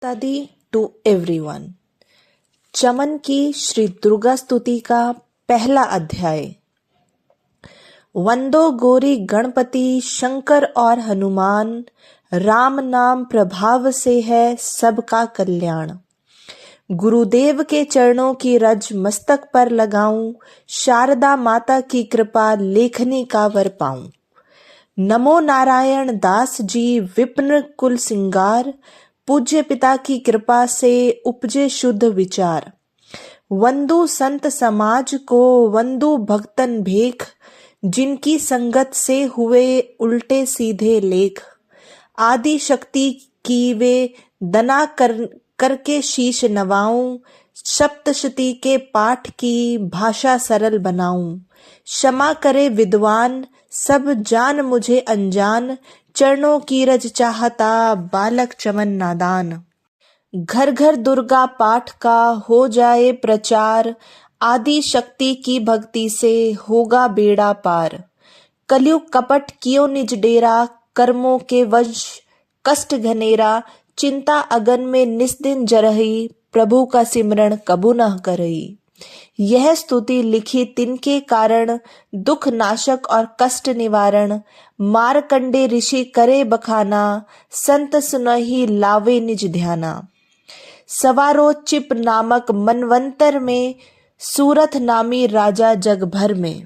study to everyone। चमन की श्री दुर्गा स्तुति का पहला अध्याय। वंदो गौरी गणपति शंकर और हनुमान, राम नाम प्रभाव से है सबका कल्याण। गुरुदेव के चरणों की रज मस्तक पर लगाऊं, शारदा माता की कृपा लेखनी का वर पाऊं। नमो नारायण दास जी विप्र कुल सिंगार, पूज्य पिता की कृपा से उपजे शुद्ध विचार। वंदु संत समाज को वंदु भक्तन भेख, जिनकी संगत से हुए उल्टे सीधे लेख। आदि शक्ति की वे दना करके शीश नवाऊं, सप्तशती के पाठ की भाषा सरल बनाऊं। क्षमा करे विद्वान सब जान मुझे अनजान, चरणों की रज चाहता बालक चमन नादान। घर घर दुर्गा पाठ का हो जाए प्रचार, आदि शक्ति की भक्ति से होगा बेड़ा पार। कलयुग कपट कियो निज डेरा, कर्मों के वश कष्ट घनेरा। चिंता अगन में निस्दिन जरही, प्रभु का सिमरण कबू न करई। यह स्तुति लिखी तिनके कारण, दुख नाशक और कष्ट निवारण। मारकंडे ऋषि करे बखाना, संत सुनहि लावे निज ध्याना। सवारो चिप नामक मनवंतर में, सूरथ नामी राजा जग भर में।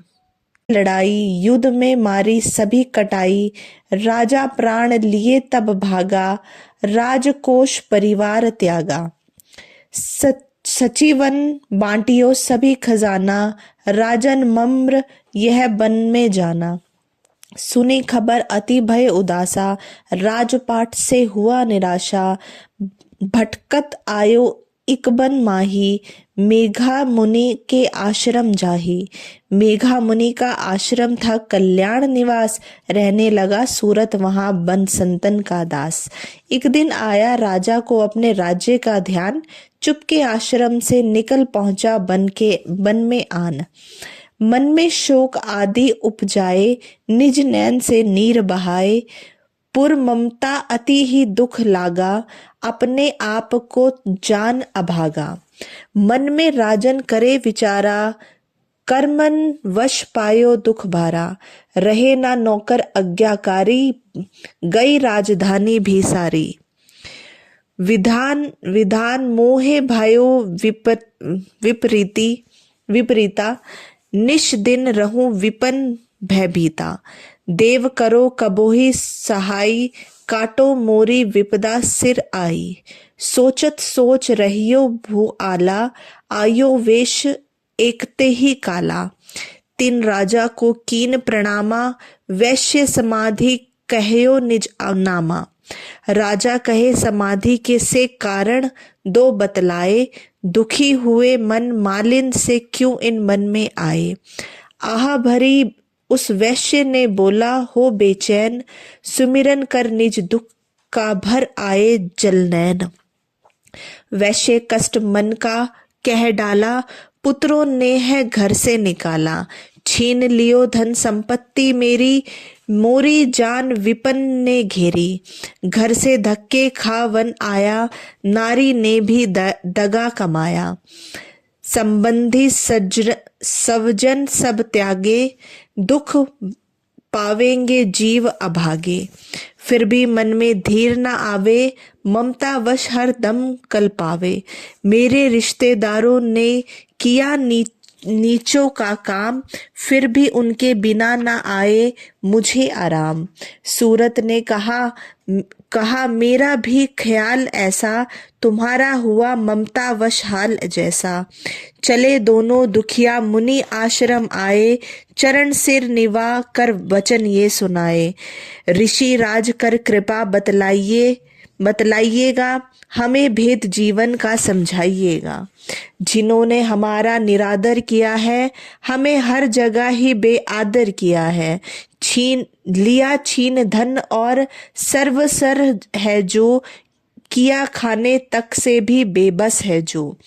लड़ाई युद्ध में मारी सभी कटाई, राजा प्राण लिए तब भागा, राजकोष परिवार त्यागा। सचिवन बांटियो सभी खजाना, राजन मम्र यह बन में जाना। सुनी खबर अति भय उदासा, राजपाट से हुआ निराशा। भटकत आयो इक बन माही, मेघा मुनि के आश्रम जाही। मेघा मुनि का आश्रम था कल्याण निवास, रहने लगा सूरत वहां बन संतन का दास। एक दिन आया राजा को अपने राज्य का ध्यान, चुपके आश्रम से निकल पहुंचा बन में आन। मन में शोक आदि उपजाए, निज नैन से नीर बहाए। पुर ममता अति ही दुख लागा, अपने आप को जान अभागा। मन में राजन करे विचारा, कर्मन वश पायो दुख भारा। रहे ना नौकर आज्ञाकारी, गई राजधानी भी सारी। विधान मोहे भयो विपरीता, निश दिन रहूं विपन भयभीता। देव करो कबोही सहाय, काटो मोरी विपदा सिर आई। सोचत सोच रहियो भू आला, आयो वेश एकते ही काला। तीन राजा को कीन प्रणामा, वैश्य समाधि कहयो निज नामा। राजा कहे समाधि के से कारण, दो बतलाए। दुखी हुए मन मालिन से क्यों इन मन में आए। आह भरी उस वैश्य ने बोला हो बेचैन, सुमिरन कर निज दुख का भर आए जलनैन। वैश्य कष्ट मन का कह डाला, पुत्रों ने है घर से निकाला। छीन लियो धन संपत्ति मेरी, मोरी जान विपन ने घेरी। घर से धक्के खा वन आया, नारी ने भी दगा कमाया। संबंधी सवजन सब त्यागे, दुख पावेंगे जीव अभागे। फिर भी मन में धीर न आवे, ममता वश हर दम कल पावे। मेरे रिश्तेदारों ने किया नीचों का काम, फिर भी उनके बिना न आए मुझे आराम। सूरत ने कहा मेरा भी ख्याल ऐसा, तुम्हारा हुआ ममता वश हाल जैसा। चले दोनों दुखिया मुनि आश्रम आए, चरण सिर निवा कर वचन ये सुनाए। ऋषि राज कर कृपा बतलाइएगा, हमें भेद जीवन का समझाइएगा। जिन्होंने हमारा निरादर किया है, हमें हर जगह ही बेआदर किया है। छीन धन और सर्वसर है जो, किया खाने तक से भी बेबस है जो।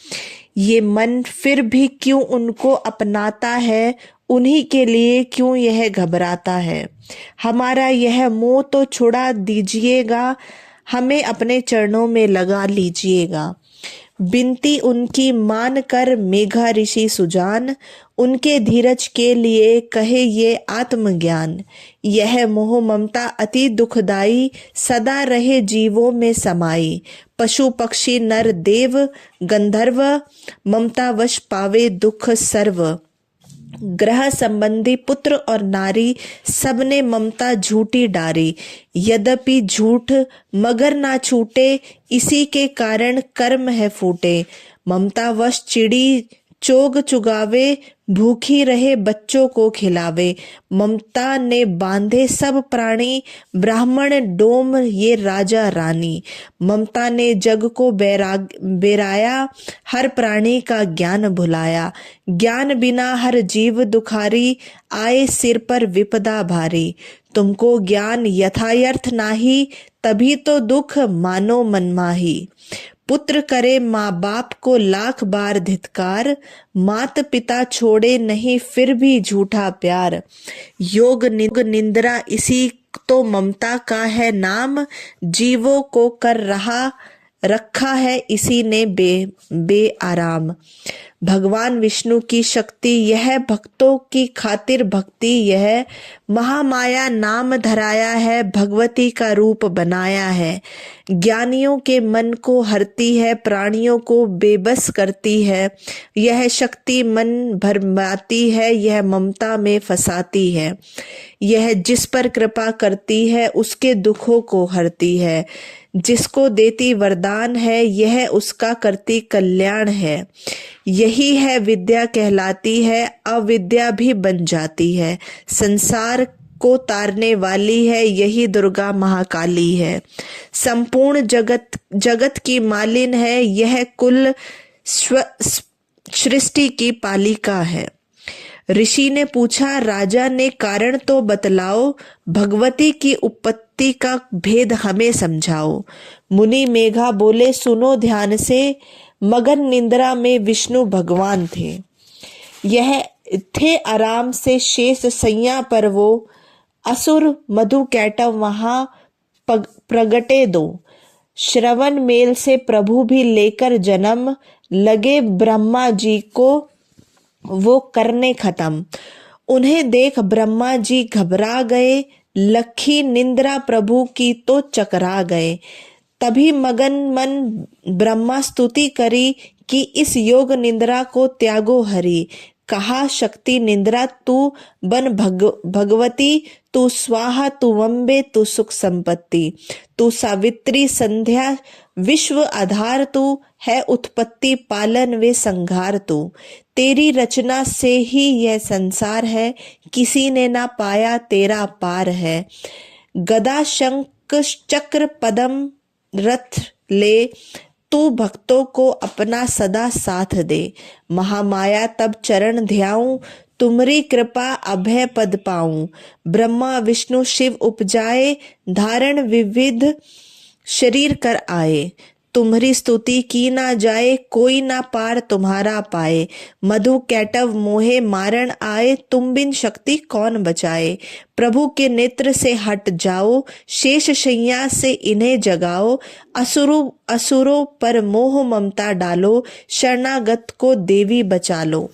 ये मन फिर भी क्यों उनको अपनाता है, उन्हीं के लिए क्यों यह घबराता है। हमारा यह मोह तो छुड़ा दीजिएगा, हमें अपने चरणों में लगा लीजिएगा। बिनती उनकी मान कर मेघा ऋषि सुजान, उनके धीरज के लिए कहे ये आत्मज्ञान। यह मोह ममता अति दुखदाई, सदा रहे जीवों में समाई। पशु पक्षी नर देव गंधर्व, ममता वश पावे दुख सर्व। ग्रह संबंधी पुत्र और नारी, सबने ममता झूठी डारी। यद्यपि झूठ मगर ना छूटे, इसी के कारण कर्म है फूटे। ममता वश चिड़ी चोग चुगावे, भूखी रहे बच्चों को खिलावे। ममता ने बांधे सब प्राणी, ब्राह्मण डोम ये राजा रानी। ममता ने जग को बेराया, हर प्राणी का ज्ञान भुलाया। ज्ञान बिना हर जीव दुखारी, आए सिर पर विपदा भारी। तुमको ज्ञान यथार्थ नाही, तभी तो दुख मानो मनमाही। पुत्र करे माँ बाप को लाख बार धिक्कार, मात पिता छोड़े नहीं फिर भी झूठा प्यार। योग निंद्रा इसी तो ममता का है नाम, जीवों को कर रखा है इसी ने बेआराम। भगवान विष्णु की शक्ति यह, भक्तों की खातिर भक्ति यह। महामाया नाम धराया है, भगवती का रूप बनाया है। ज्ञानियों के मन को हरती है, प्राणियों को बेबस करती है। यह शक्ति मन भरमाती है, यह ममता में फंसाती है। यह जिस पर कृपा करती है, उसके दुखों को हरती है। जिसको देती वरदान है, यह उसका करती कल्याण है। यही है विद्या कहलाती है, अविद्या भी बन जाती है। संसार को तारने वाली है, यही दुर्गा महाकाली है। संपूर्ण जगत की मालिन है, यह कुल सृष्टि की पालिका है। ऋषि ने पूछा, राजा ने कारण तो बतलाओ, भगवती की उत्पत्ति का भेद हमें समझाओ। मुनि मेघा बोले, सुनो ध्यान से, मगन निंद्रा में विष्णु भगवान थे। यह थे आराम से शेष सैया पर वो, असुर मधु कैटव वहां प्रगटे दो। श्रवण मेल से प्रभु भी लेकर जन्म, लगे ब्रह्मा जी को वो करने खत्म। उन्हें देख ब्रह्मा जी घबरा गए, लखी निंद्रा प्रभु की तो चकरा गए। तभी मगन मन ब्रह्मा स्तुति करी, कि इस योग निंद्रा को त्यागो हरि। कहा, शक्ति निंद्रा तू बन भगवती, तू स्वाहा तू वंबे तू सुख संपत्ति। तू सावित्री संध्या विश्व आधार, तू है उत्पत्ति पालन वे संघार। तू तेरी रचना से ही यह संसार है, किसी ने ना पाया तेरा पार है। गदा शंख चक्र पदम रथ ले, तू भक्तों को अपना सदा साथ दे। महामाया तब चरण ध्याऊं, तुम्हारी कृपा अभय पद पाऊं। ब्रह्मा विष्णु शिव उपजाए, धारण विविध शरीर कर आए। तुम्हारी स्तुति की ना जाए, कोई ना पार तुम्हारा पाए। मधु कैटव मोहे मारण आए, तुम बिन शक्ति कौन बचाए। प्रभु के नेत्र से हट जाओ, शेष शैया से इन्हें जगाओ। असुरों पर मोह ममता डालो, शरणागत को देवी बचा लो।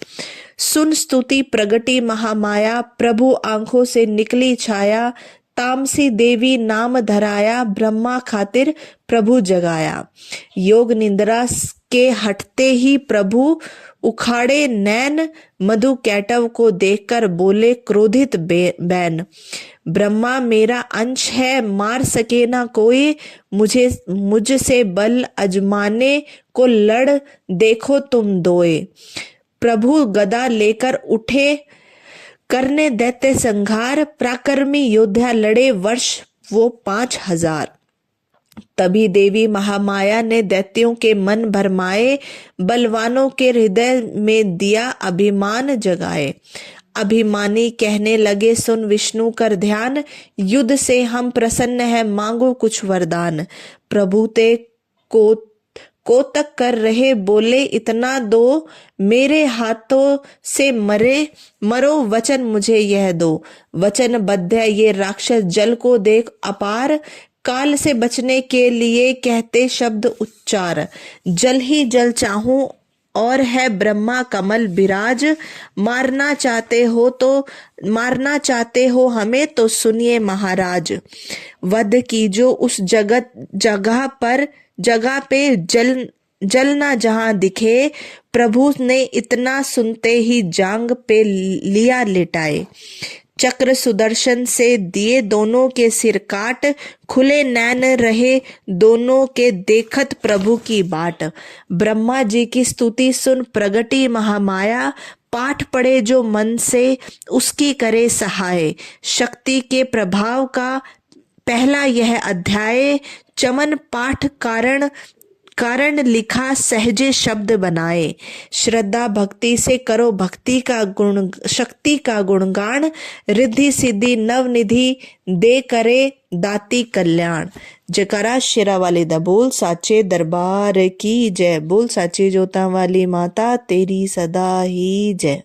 सुन स्तुति प्रगटी महामाया, प्रभु आंखों से निकली छाया। तामसी देवी नाम धराया, ब्रह्मा खातिर प्रभु जगाया। योग निंद्रा के हटते ही प्रभु उखाड़े नैन, मधु कैटव को देखकर बोले क्रोधित बैन। ब्रह्मा मेरा अंश है, मार सके ना कोई। मुझसे बल अजमाने को लड़ देखो तुम दोए। प्रभु गदा लेकर उठे, करने दैत्य संघार। पराक्रमी योद्धा लड़े वर्ष वो 5000। तभी देवी महामाया ने दैत्यों के मन भरमाए, बलवानों के हृदय में दिया अभिमान जगाए। अभिमानी कहने लगे, सुन विष्णु कर ध्यान, युद्ध से हम प्रसन्न है, मांगो कुछ वरदान। प्रभु ते को तक कर रहे, बोले इतना दो, मेरे हाथों से मरो, वचन मुझे यह दो। वचन बद्ध है ये राक्षस, जल को देख अपार। काल से बचने के लिए कहते शब्द उच्चार, जल ही जल चाहूं और है ब्रह्मा कमल विराज, मारना चाहते हो हमें तो सुनिए महाराज। वध कीजो उस जगह पे जलना जहां दिखे, प्रभु ने इतना सुनते ही जांग पे लिया लिटाए। चक्र सुदर्शन से दिए दोनों के सिर काट, खुले नैन रहे दोनों के देखत प्रभु की बाट। ब्रह्मा जी की स्तुति सुन प्रगटी महामाया, पाठ पढ़े जो मन से उसकी करे सहाय। शक्ति के प्रभाव का पहला यह अध्याय, चमन पाठ कारण लिखा सहजे शब्द बनाए। श्रद्धा भक्ति से करो शक्ति का गुणगान, रिद्धि सिद्धि नवनिधि दे करे दाती कल्याण। जयकारा शेरा वाले दा बोल साचे दरबार की जय। बोल साचे जोता वाली माता तेरी सदा ही जय।